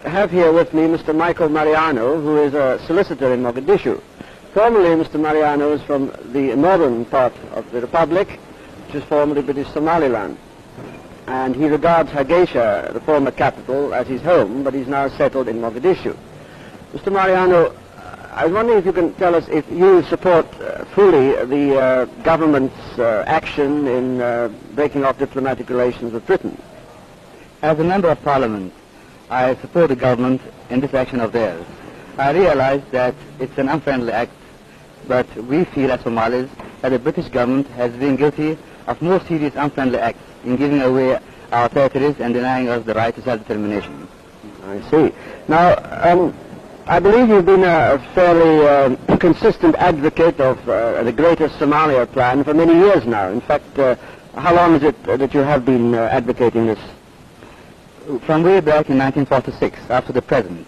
have here with me Mr. Maykal, who is a solicitor in Mogadishu. Formerly, Mr. Mariano is from the northern part of the Republic, which is formerly British Somaliland. And he regards Hargeisa, the former capital, as his home, but he's now settled in Mogadishu. Mr. Mariano, I was wondering if you can tell us if you support fully the government's action in breaking off diplomatic relations with Britain. As a member of Parliament, I support the government in this action of theirs. I realize that it's an unfriendly act, but we feel as Somalis that the British government has been guilty of more serious unfriendly acts in giving away our territories and denying us the right to self-determination. I see. Now, I believe you've been a fairly consistent advocate of the Greater Somalia plan for many years now. In fact, how long is it that you have been advocating this? From way back in 1946, after the present.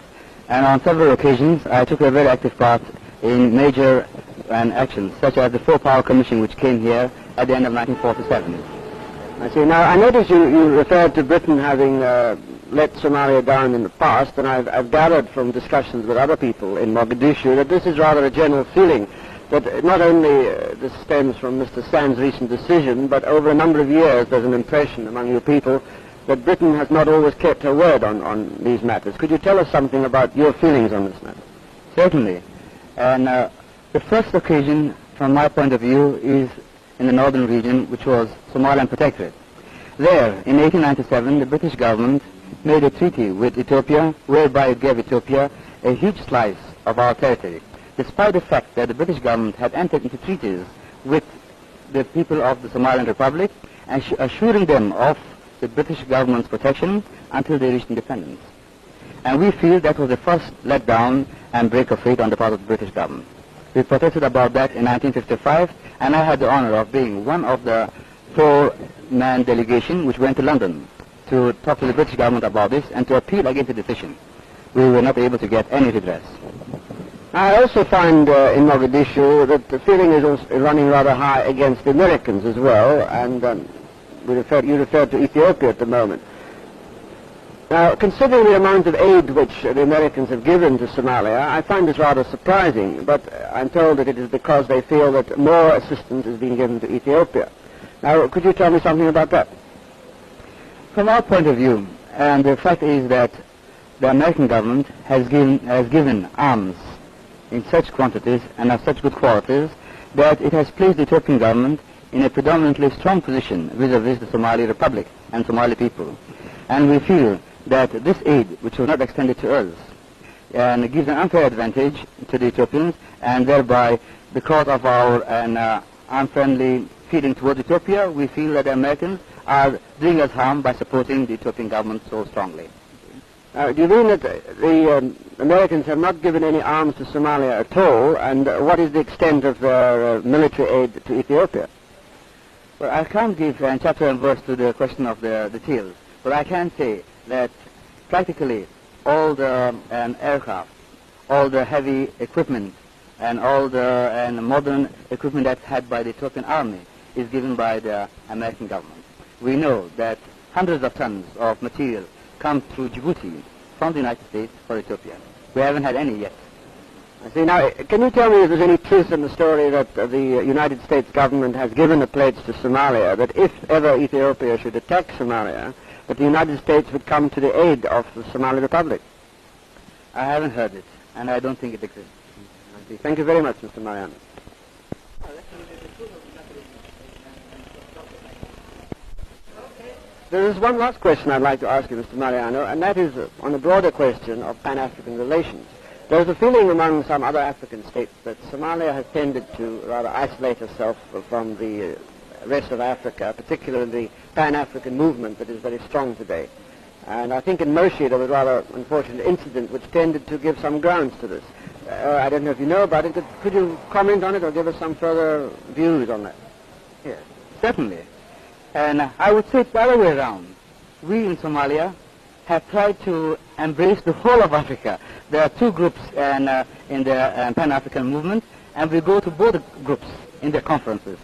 And on several occasions, I took a very active part in major actions, such as the Four Power Commission, which came here at the end of 1947. I see. Now, I notice you referred to Britain having let Somalia down in the past, and I've gathered from discussions with other people in Mogadishu that this is rather a general feeling, that not only this stems from Mr. San's recent decision, but over a number of years there's an impression among you people that Britain has not always kept her word on these matters. Could you tell us something about your feelings on this matter? Certainly. And the first occasion, from my point of view, is in the northern region, which was Somaliland Protectorate. There, in 1897, the British government made a treaty with Ethiopia, whereby it gave Ethiopia a huge slice of our territory, despite the fact that the British government had entered into treaties with the people of the Somaliland Republic, and assuring them of the British government's protection until they reached independence. And we feel that was the first letdown and break of faith on the part of the British government. We protested about that in 1955, and I had the honor of being one of the four-man delegation which went to London to talk to the British government about this and to appeal against the decision. We were not able to get any redress. I also find in Mogadishu that the feeling is also running rather high against the Americans as well, and you referred to Ethiopia at the moment. Now, considering the amount of aid which the Americans have given to Somalia, I find this rather surprising, but I'm told that it is because they feel that more assistance is being given to Ethiopia. Now, could you tell me something about that? From our point of view, and the fact is that the American government has given arms in such quantities and of such good qualities that it has placed the Ethiopian government in a predominantly strong position vis-a-vis the Somali Republic and Somali people. And we feel that this aid, which was not extended to us, and gives an unfair advantage to the Ethiopians, and thereby, because of our unfriendly feeling towards Ethiopia, we feel that the Americans are doing us harm by supporting the Ethiopian government so strongly. Do you mean that the Americans have not given any arms to Somalia at all, and what is the extent of their military aid to Ethiopia? Well, I can't give chapter and verse to the question of the details, but I can say that practically all the aircraft, all the heavy equipment, and all the modern equipment that's had by the Ethiopian army is given by the American government. We know that hundreds of tons of material come through Djibouti from the United States for Ethiopia. We haven't had any yet. I see. Now, can you tell me if there's any truth in the story that the United States government has given a pledge to Somalia that if ever Ethiopia should attack Somalia, that the United States would come to the aid of the Somali Republic? I haven't heard it, and I don't think it exists. I see. Thank you very much, Mr. Mariano. There is one last question I'd like to ask you, Mr. Mariano, and that is on the broader question of Pan-African relations. There's a feeling among some other African states that Somalia has tended to rather isolate herself from the rest of Africa, particularly the Pan-African movement that is very strong today. And I think in Moshi there was a rather unfortunate incident which tended to give some grounds to this. I don't know if you know about it, but could you comment on it or give us some further views on that? Yes, certainly. And I would say it's the other way around. We in Somalia have tried to embrace the whole of Africa. There are two groups in the Pan-African movement, and we go to both groups in their conferences.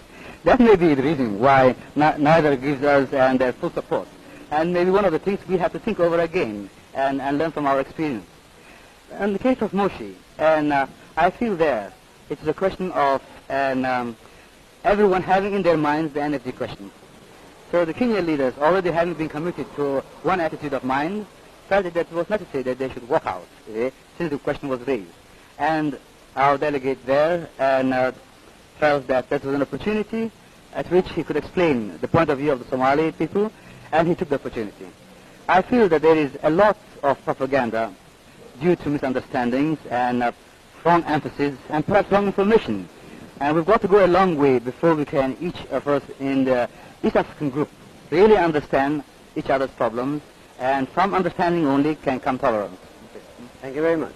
That may be the reason why neither gives us their full support. And maybe one of the things we have to think over again and learn from our experience. In the case of Moshi, and I feel there, it is a question of everyone having in their minds the energy question. So the Kenyan leaders, already having been committed to one attitude of mind, felt that it was necessary that they should walk out, since the question was raised. And our delegate there felt that that was an opportunity at which he could explain the point of view of the Somali people, and he took the opportunity. I feel that there is a lot of propaganda due to misunderstandings and wrong emphasis and perhaps wrong information. And we've got to go a long way before we can, each of us in the East African group, really understand each other's problems, and from understanding only can come tolerance. Thank you very much.